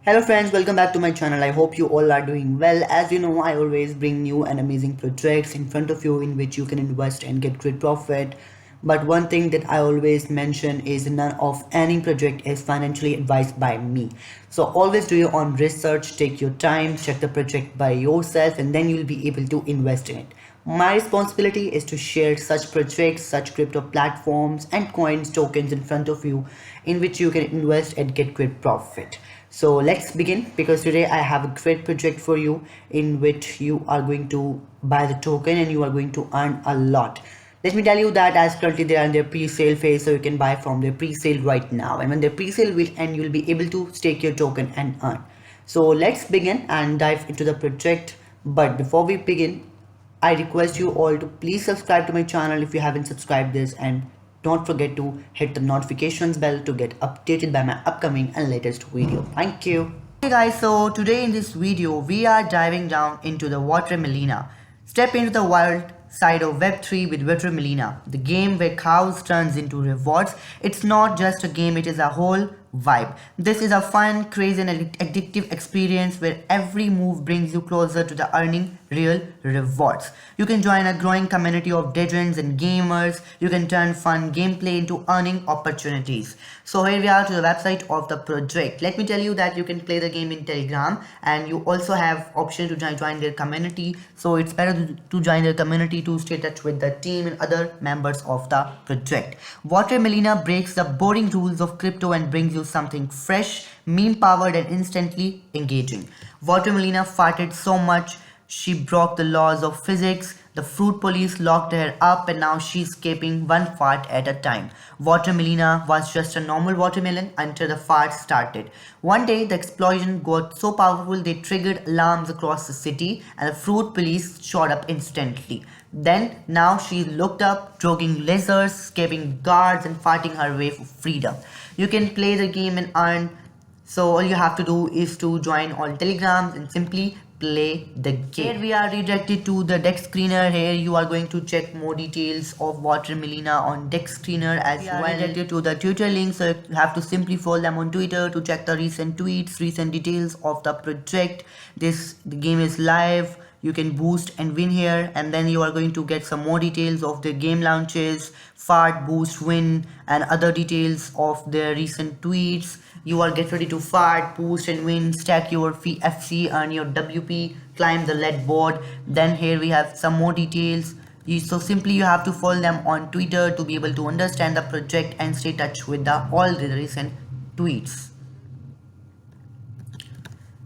Hello friends, welcome back to my channel. I hope you all are doing well. As you know, I always bring new and amazing projects in front of you in which you can invest and get great profit. But one thing that I always mention is none of any project is financially advised by me. So always do your own research, take your time, check the project by yourself, and then you'll be able to invest in it. My responsibility is to share such projects, such crypto platforms and coins, tokens in front of you in which you can invest and get great profit. So let's begin, because today I have a great project for you in which you are going to buy the token and you are going to earn a lot. Let me tell you that as currently they are in their pre-sale phase, so you can buy from their pre-sale right now, and when their pre-sale will end, you will be able to stake your token and earn. So let's begin and dive into the project. But before we begin, I request you all to please subscribe to my channel if you haven't subscribed this, and don't forget to hit the notifications bell to get updated by my upcoming and latest video. Thank you. Hey guys, so today in this video we are diving down into the Water Melina. Step into the wild side of Web3 with Water Melina, the game where cows turns into rewards. It's not just a game, it is a whole vibe. This is a fun, crazy and addictive experience where every move brings you closer to the earning real rewards. You can join a growing community of legends and gamers. You can turn fun gameplay into earning opportunities. So here we are to the website of the project. Let me tell you that you can play the game in Telegram, and you also have option to join their community. So it's better to join their community to stay in touch with the team and other members of the project. Water Melina breaks the boring rules of crypto and brings you something fresh, meme powered and instantly engaging. Water Melina farted so much she broke the laws of physics. The fruit police locked her up and now she's escaping one fart at a time. Water Melina was just a normal watermelon until the fart started. One day the explosion got so powerful they triggered alarms across the city and the fruit police showed up instantly. Then now she looked up, jogging lizards, escaping guards and fighting her way for freedom. You can play the game and earn. So all you have to do is to join all telegrams and simply play the game. Here we are redirected to the deck screener. Here you are going to check more details of Water Melina on deck screener as well. Redirected to the Twitter link, so you have to simply follow them on Twitter to check the recent tweets, recent details of the project. The game is live. You can boost and win here, and then you are going to get some more details of the game launches, fart, boost, win, and other details of their recent tweets. You are get ready to fart, boost and win, stack your FC, earn your WP, climb the leaderboard. Then here we have some more details. So simply you have to follow them on Twitter to be able to understand the project and stay in touch with all the recent tweets.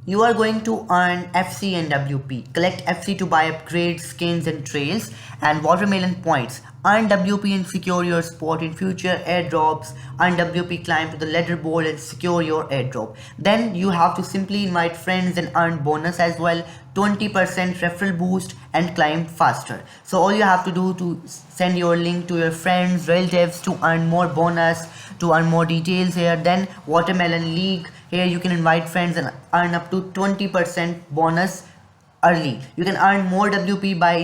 You are going to earn FC and WP. Collect FC to buy upgrades, skins and trails, and watermelon points. Earn WP and secure your spot in future airdrops. Earn WP, climb to the leaderboard and secure your airdrop. Then you have to simply invite friends and earn bonus as well. 20% referral boost and climb faster. So all you have to do to send your link to your friends, relatives to earn more bonus, to earn more details here. Then Watermelon League, here you can invite friends and earn up to 20% bonus early. You can earn more WP by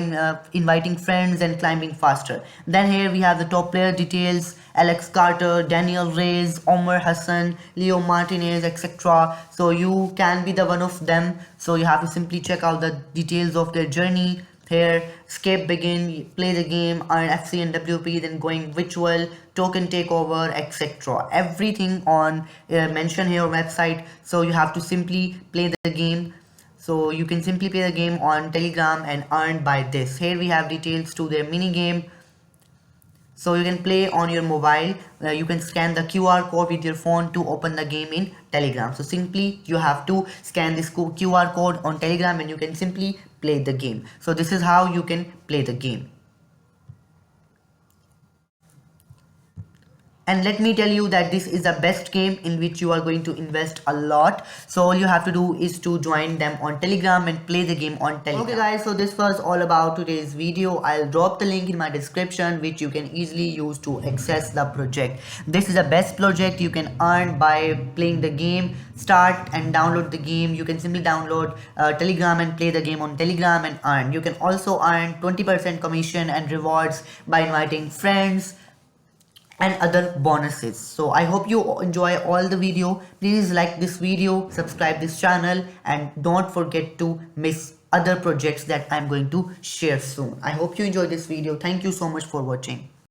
inviting friends and climbing faster. Then here we have the top player details: Alex Carter, Daniel Reyes, Omar Hassan, Leo Martinez, etc. So you can be the one of them. So you have to simply check out the details of their journey. Here, escape begin, play the game, earn FC and WP, then going virtual, token takeover, etc. Everything on mention here website. So you have to simply play the game. So you can simply play the game on Telegram and earn by this. Here we have details to their mini game. So you can play on your mobile. You can scan the QR code with your phone to open the game in Telegram. So simply you have to scan this QR code on Telegram and you can simply play the game. So this is how you can play the game. And let me tell you that this is the best game in which you are going to invest a lot. So all you have to do is to join them on Telegram and play the game on Telegram. Okay guys, so this was all about today's video. I'll drop the link in my description which you can easily use to access the project. This is the best project you can earn by playing the game. Start and download the game. You can simply download Telegram and play the game on Telegram and earn. You can also earn 20% commission and rewards by inviting friends and other bonuses. So I hope you enjoy all the video. Please like this video, subscribe this channel, and don't forget to miss other projects that I'm going to share soon. I hope you enjoy this video. Thank you so much for watching.